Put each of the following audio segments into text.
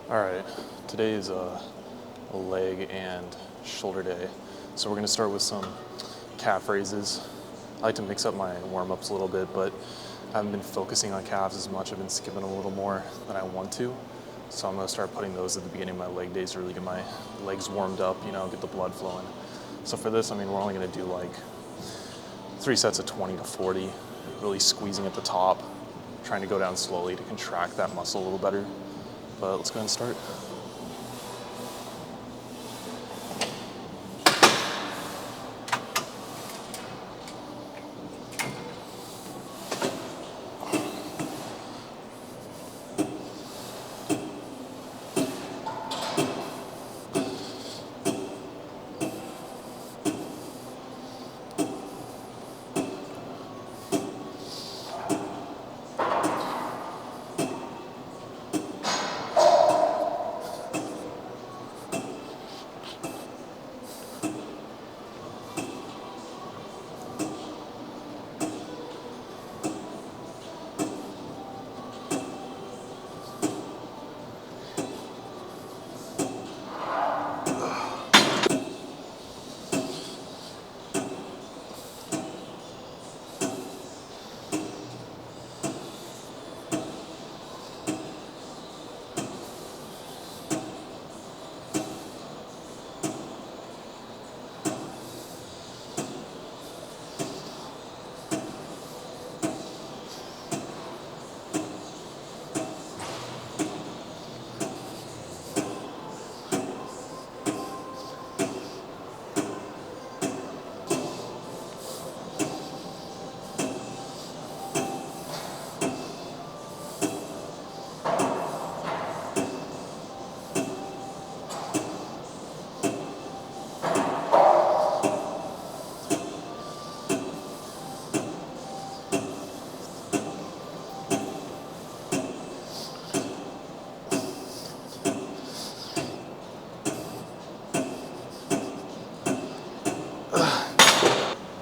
All right, today is a leg and shoulder day. So we're gonna start with some calf raises. I like to mix up my warm-ups a little bit, but I haven't been focusing on calves as much. I've been skipping a little more than I want to. So I'm gonna start putting those at the beginning of my leg days to really get my legs warmed up, get the blood flowing. So for this, we're only gonna do like 3 sets of 20 to 40, really squeezing at the top, trying to go down slowly to contract that muscle a little better. But let's go ahead and start.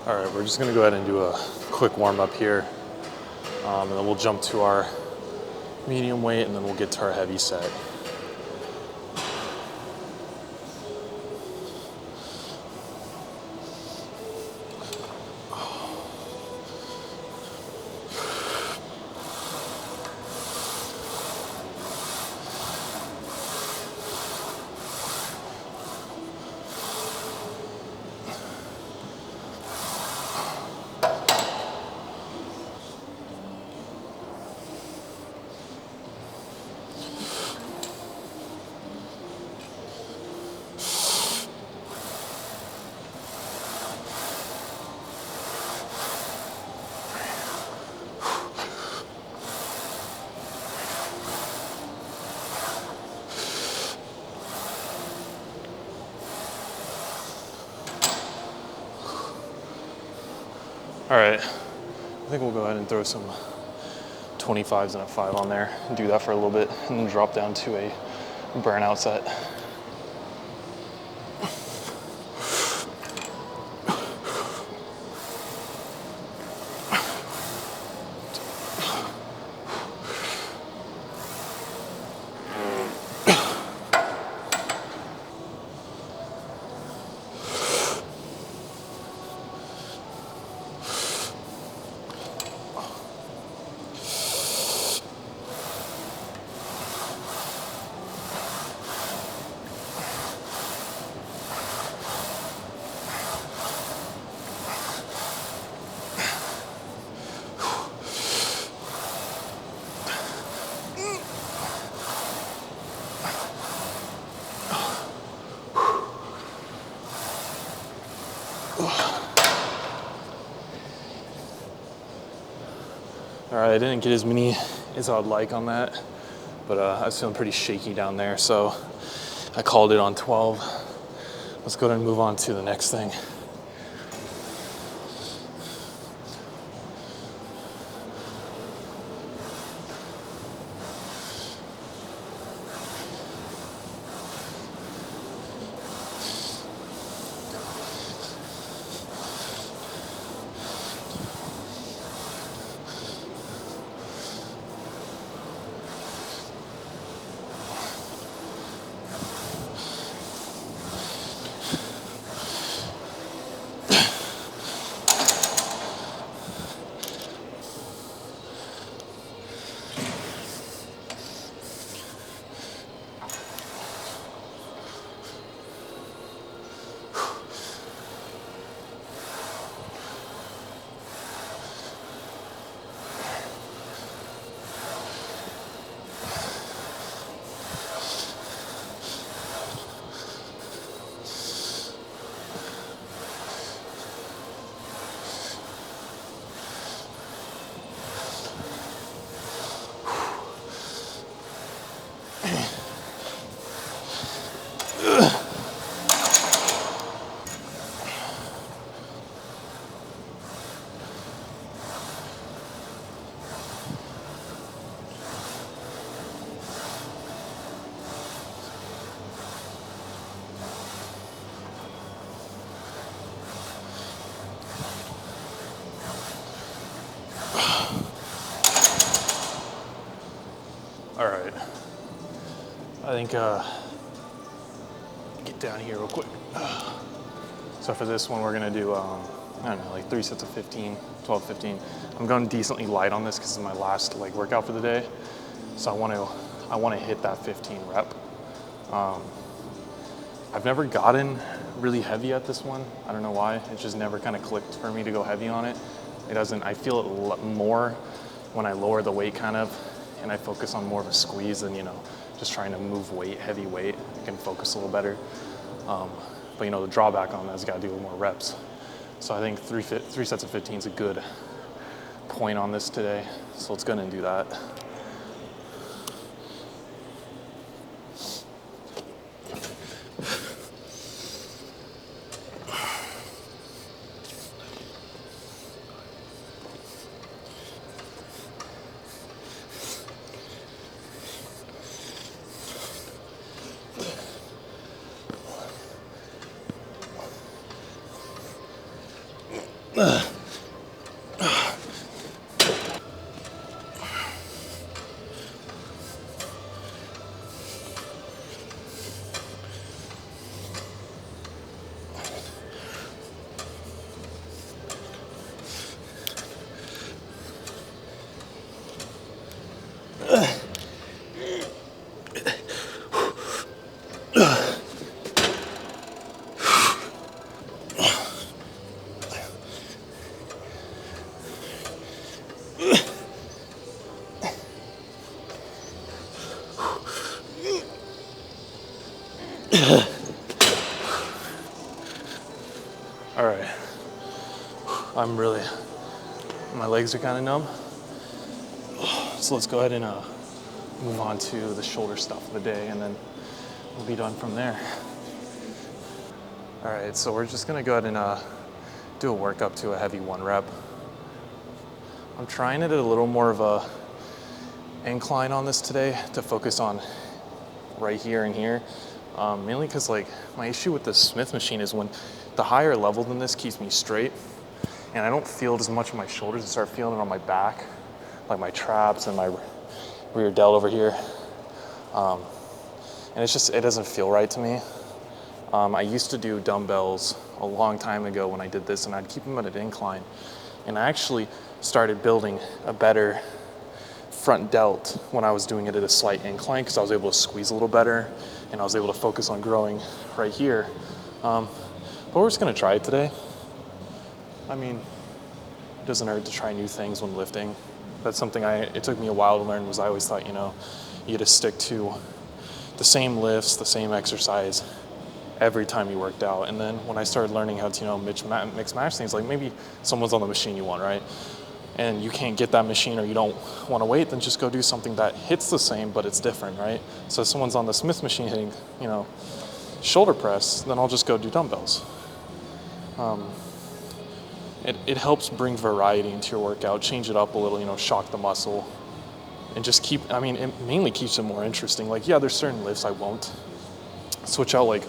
All right, we're just gonna go ahead and do a quick warm up here. And then we'll jump to our medium weight and then we'll get to our heavy set. All right, I think we'll go ahead and throw some 25s and a 5 on there and do that for a little bit and then drop down to a burnout set. All right, I didn't get as many as I'd like on that, but I was feeling pretty shaky down there, so I called it on 12. Let's go ahead and move on to the next thing. I think, get down here real quick. So for this one, we're gonna do, I don't know, like 3 sets of 15, 12, 15. I'm going decently light on this because it's my last leg workout for the day. So I want to hit that 15 rep. I've never gotten really heavy at this one. I don't know why. It just never kind of clicked for me to go heavy on it. It doesn't, I feel it more when I lower the weight kind of, and I focus on more of a squeeze than, you know, just trying to move weight, heavy weight. I can focus a little better. But you know, the drawback on that is got to do with more reps. So I think three sets of 15 is a good point on this today. So let's go ahead and do that. All right, my legs are kind of numb. So let's go ahead and move on to the shoulder stuff of the day, and then we'll be done from there. All right, so we're just gonna go ahead and do a work up to a heavy 1 rep. I'm trying it at a little more of a incline on this today to focus on right here and here. Mainly because like my issue with the Smith machine is when the higher level than this keeps me straight, and I don't feel it as much in my shoulders. I start feeling it on my back, like my traps and my rear delt over here. And it doesn't feel right to me. I used to do dumbbells a long time ago when I did this, and I'd keep them at an incline. And I actually started building a better front delt when I was doing it at a slight incline, because I was able to squeeze a little better, and I was able to focus on growing right here. But we're just gonna try it today. I mean, it doesn't hurt to try new things when lifting. That's something it took me a while to learn, was I always thought, you know, you had to stick to the same lifts, the same exercise every time you worked out. And then when I started learning how to, you know, mix match things, like maybe someone's on the machine you want, right? And you can't get that machine, or you don't want to wait, then just go do something that hits the same, but it's different, right? So if someone's on the Smith machine hitting, you know, shoulder press, then I'll just go do dumbbells. It helps bring variety into your workout, change it up a little, you know, shock the muscle, and just it mainly keeps it more interesting. Like, yeah, there's certain lifts I won't switch out. Like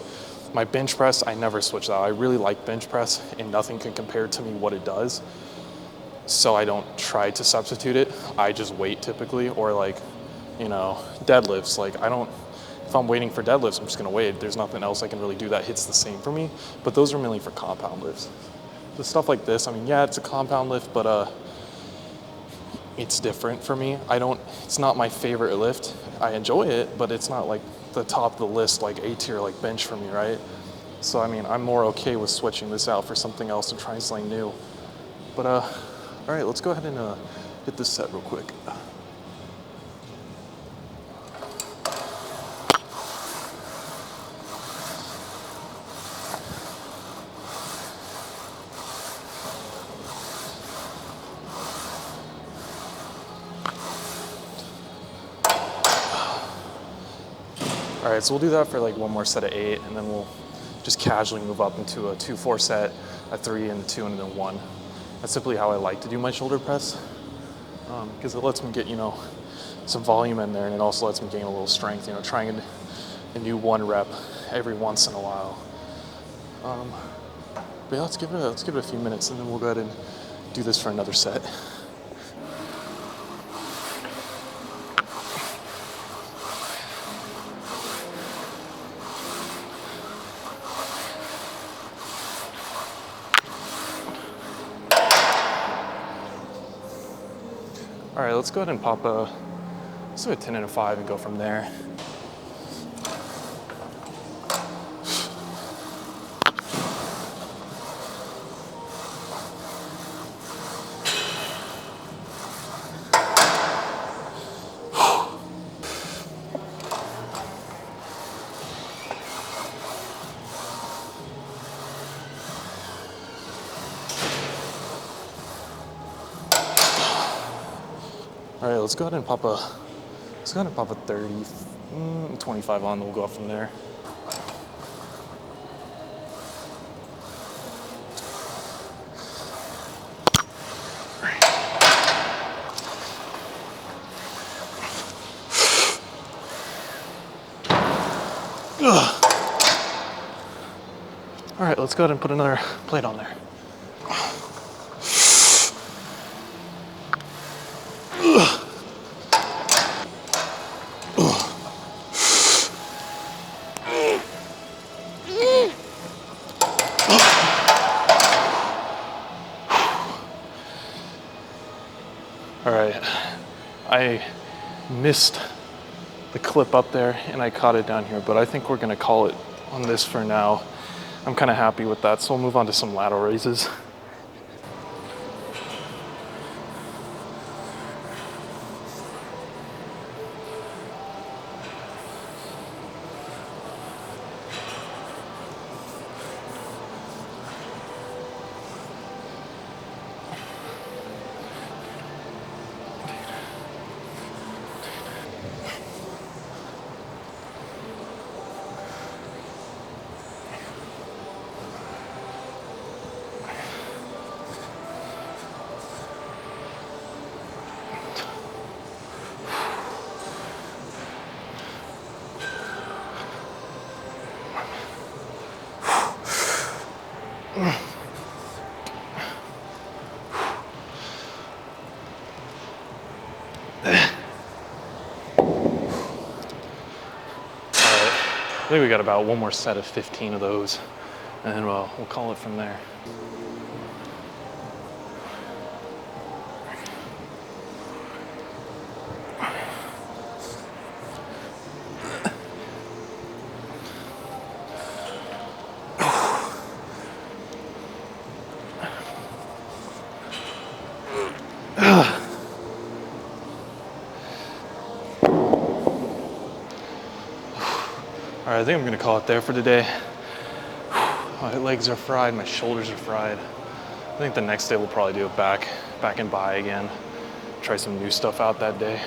my bench press, I never switch out. I really like bench press, and nothing can compare to me what it does. So I don't try to substitute it. I just wait typically, or like, you know, deadlifts. Like if I'm waiting for deadlifts, I'm just gonna wait. There's nothing else I can really do that hits the same for me, but those are mainly for compound lifts. The stuff like this, I mean, yeah, it's a compound lift, but it's different for me. It's not my favorite lift. I enjoy it, but it's not like the top of the list, like A tier, like bench for me, right? So I mean, I'm more okay with switching this out for something else and trying something new. But all right, let's go ahead and hit this set real quick. All right, so we'll do that for like one more set of 8, and then we'll just casually move up into a 2-4 set, a 3 and a 2 and then 1. That's simply how I like to do my shoulder press, because it lets me get, you know, some volume in there, and it also lets me gain a little strength, you know, trying a new 1 rep every once in a while. But yeah, let's give it a few minutes, and then we'll go ahead and do this for another set. All right, let's go ahead and let's do a 10 and a 5 and go from there. All right, let's go ahead and pop a 30, 25 on, we'll go up from there. Ugh. All right, let's go ahead and put another plate on there. All right, I missed the clip up there and I caught it down here, but I think we're gonna call it on this for now. I'm kind of happy with that, so we'll move on to some lateral raises. I think we got about one more set of 15 of those, and then we'll call it from there. All right, I think I'm gonna call it there for today. My legs are fried, my shoulders are fried. I think the next day we'll probably do a back and bi again. Try some new stuff out that day.